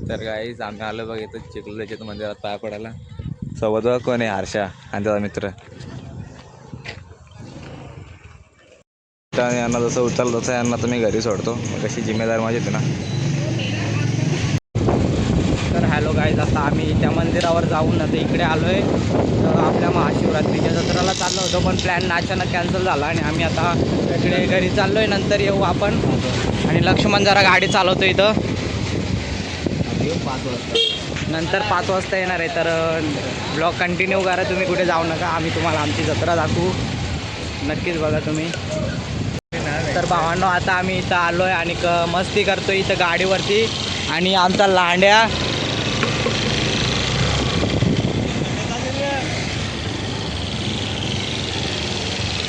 तर गाईज आम्ही आलो बघ इथं चिखल्याच्या मंदिरात पाया पडायला. सोबत कोण आहे? हर्षा आणि त्याचा मित्र. यांना जसं उचललं तसं यांना तुम्ही घरी सोडतो. कशी जिम्मेदार माझी होती ना. तर हॅलो गाईज, आता आम्ही त्या मंदिरावर जाऊन आता इकडे आलो आहे. तर आपल्या महाशिवरात्रीच्या जत्रेला चाललो होतो, पण प्लॅन अचानक कॅन्सल झाला आणि आम्ही आता इकडे घरी चाललो आहे. नंतर येऊ आपण. आणि लक्ष्मण जरा गाडी चालवतो इथं. 5 वाजता नंतर 5 वाजता येणार आहे. तर ब्लॉग कंटिन्यू करा, तुम्ही कुठे जाऊ नका. आम्ही तुम्हाला आमची जत्रा दाखवू, नक्कीच बघा तुम्ही. तर भावांनो, आता आम्ही इथं आलो आहे आणि मस्ती करतो इथं गाडीवरती. आणि आमचा लांड्या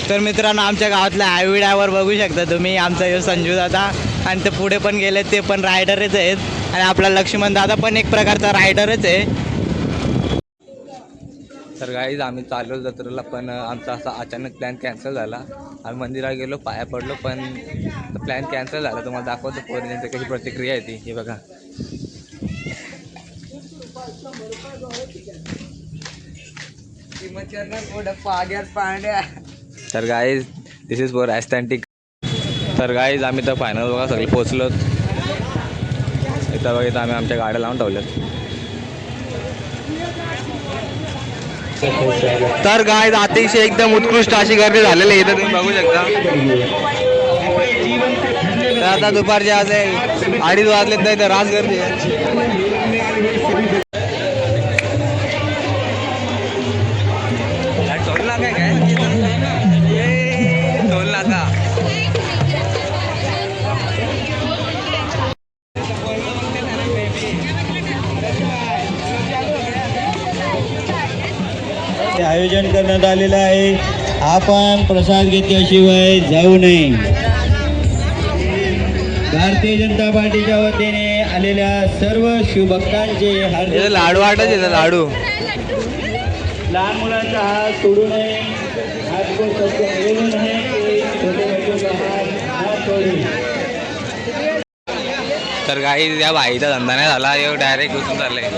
तर मित्रांनो, आमच्या गावातल्या आयवी ड्रायव्हर बघू शकता तुम्ही. आमचा यो संजू दादा आणि ते पुढे पण गेले, ते पण रायडरच आहेत. आणि आपला लक्ष्मण दादा पण एक प्रकारचा रायडरच आहे. तर गाईज आम्ही चाललो जत्रेला, पण आमचा असा अचानक प्लॅन कॅन्सल झाला. आम्ही मंदिरात गेलो, पाया पडलो, पण प्लॅन कॅन्सल झाला. तुम्हाला दाखवतो पोरींची कशी प्रतिक्रिया आहे ती. हे बघा. तर guys this is for aesthetic. तर गाईज आम्ही तर फायनल बघा सगळे पोचलो. इथं बघितलं आम्ही आमच्या गाड्या लावून ठेवल्यात. तर गाईज अतिशय एकदम उत्कृष्ट अशी गर्दी झालेली आहे. इथं तुम्ही बघू शकता. तर आता दुपारचे आज 2:30 वाजलेत, तर इथं रास गर्दी आहे. आयोजन करण्यात आलेलं आहे. आपण प्रसाद घेतल्याशिवाय जाऊ नये. भारतीय जनता पार्टीच्या वतीने आलेल्या सर्व शिवभक्तांचे हार्दिक लाडू वाटायचे. लाडू लहान मुलांचा हात सोडू नये. हात को मिळू नये. हात सोडू. तर गाईज या बाईचा धंदा नाही झाला, हे डायरेक्ट घुसून चाललंय.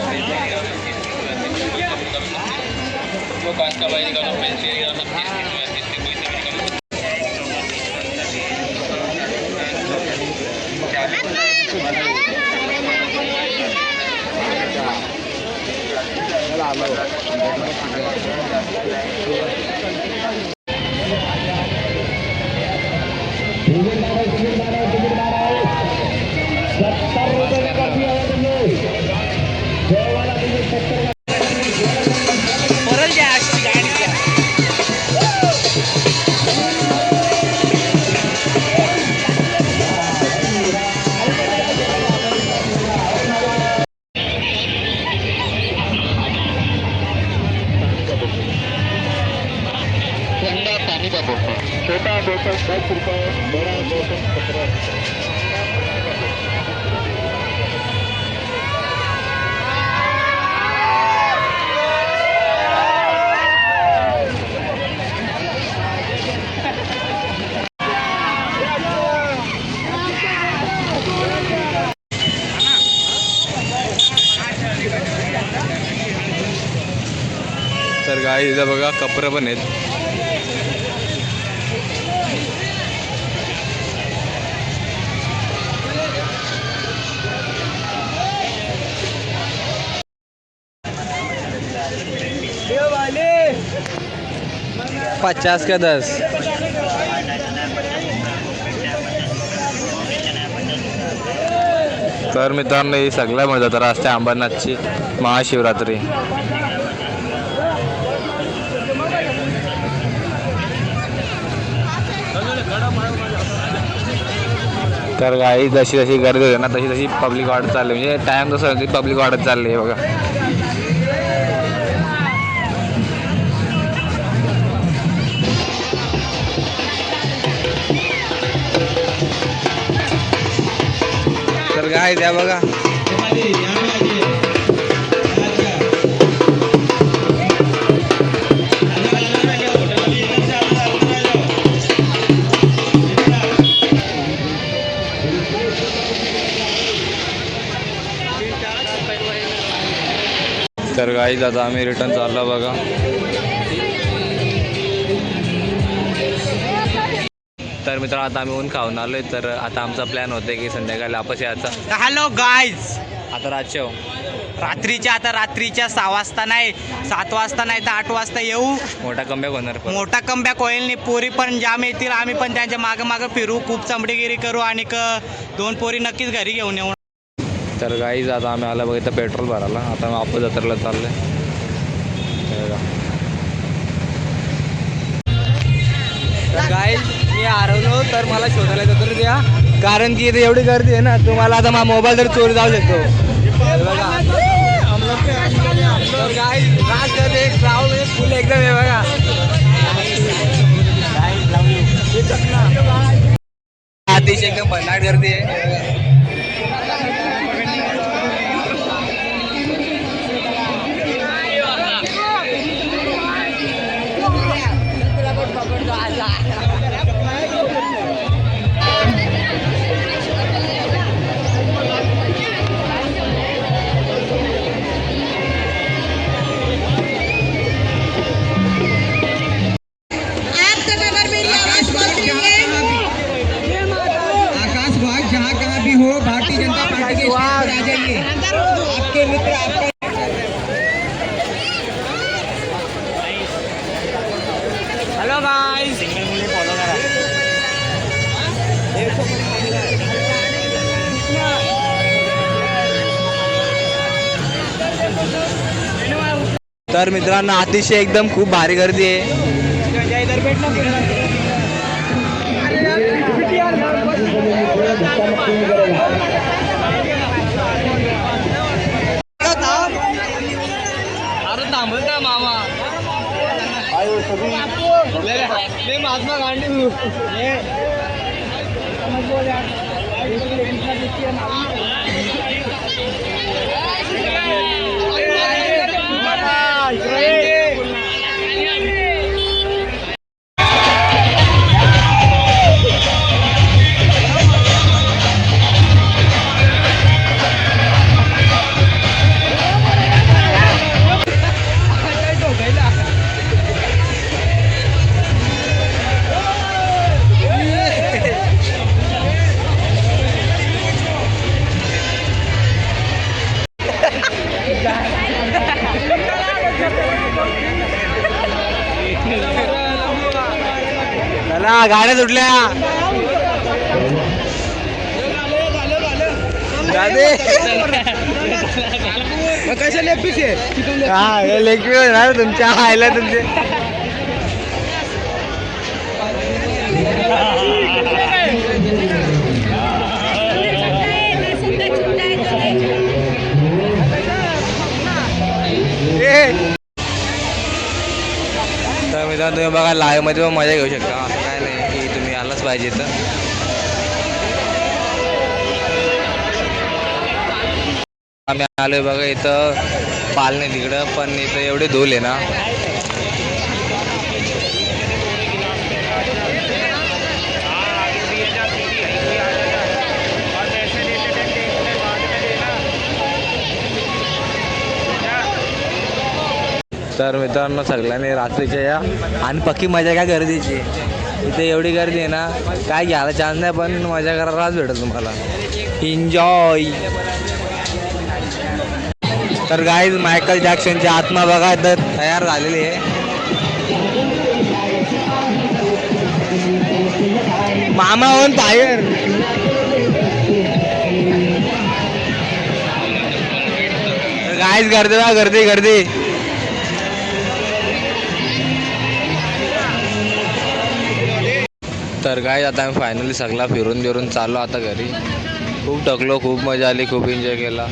छोटा बोतल 10 रुपये, बड़ा बोतल 17. तर गाईज इथं बघा कपडे पण आहेत. $50 का 10. तर मित्रांनो, ही सगळ्या जत्रा असते अंबरनाथची महाशिवरात्री. तर गाई जशी जशी गर्दी होते ना, तशी तशी पब्लिक वाढत चालली. म्हणजे टाइम जसं पब्लिक वाढत चालली आहे बघा. तर गाय द्या बघा. तर गाईज आता आम्ही रिटर्न चाललो बघा. तर मित्र आता आम्ही ऊन खाऊन आलोय. तर आता आमचा प्लॅन होता की संध्याकाळी वापस यायचा. हॅलो गाईज, आता रातच्या रात्रीच्या 6 वाजता नाही, 7 वाजता नाही तर 8 वाजता येऊ. मोठा कमबॅक होणार पण. मोठा कमबॅक होईल नाही. पोरी पण जाम येतील, आम्ही पण त्यांच्या मागं फिरू, खूप चमडीगिरी करू आणि 2 पोरी नक्कीच घरी घेऊन येऊ. तर गाईज आता आम्ही आला बघितलं पेट्रोल भरायला. आता आम्ही वापस जत्रेला चाललोय. तर गाईज मी हरवलो तर मला शोधायला जत्रेत द्या, कारण की इथे एवढी गर्दी आहे ना, तुम्हाला आता माझा मोबाईल तर चोरी जाऊ शकतो. बघा तर गाईज रात एक राहुल फुल एकदम आहे बघा. अतिशय एकदम भन्नाट गर्दी आहे. आकाश वाघ जहाँ कहाँ भी हो, भारतीय जनता पार्टी के स्टेज पर आ जाइए. आपके मित्र आपका हॅलो गाईज, फॉलो करा. तर मित्रांनो अतिशय एकदम खूप भारी गर्दी आहे. अरे थांबल ना मामा, महात्मा गांधी. चला गाड्या सुटल्या. कशा लेग पीस आहे? लेग पीस होणार तुमच्या आयला तुमचे. तर मित्रांनो तुम्ही बघा लाईव्हमध्ये पण मजा घेऊ शकता. असं काय नाही की तुम्ही आलाच पाहिजे. तर आम्ही आलोय बघा इथं पाल नाही तिकडं, पण इथं एवढे धूल आहे ना. तर मित्रांनो सगळ्यांनी रात्रीच्या या आणि पक्की मजा काय गर्दीची. इथे एवढी गर्दी आहे ना, काय घ्यायला चान्स नाही, पण मजा करायलाच भेटेल तुम्हाला. एन्जॉय. तर गाईज मायकल जॅक्सनची आत्मा बघा तर तयार झालेली आहे. मामा ऑन फायर. गाईज गर्दी बघा, गर्दी गर्दी. तर काय आता आम्ही फायनली सगळा फिरून चाललो आता घरी. खूप थकलो, खूप मजा आली, खूप एन्जॉय केला.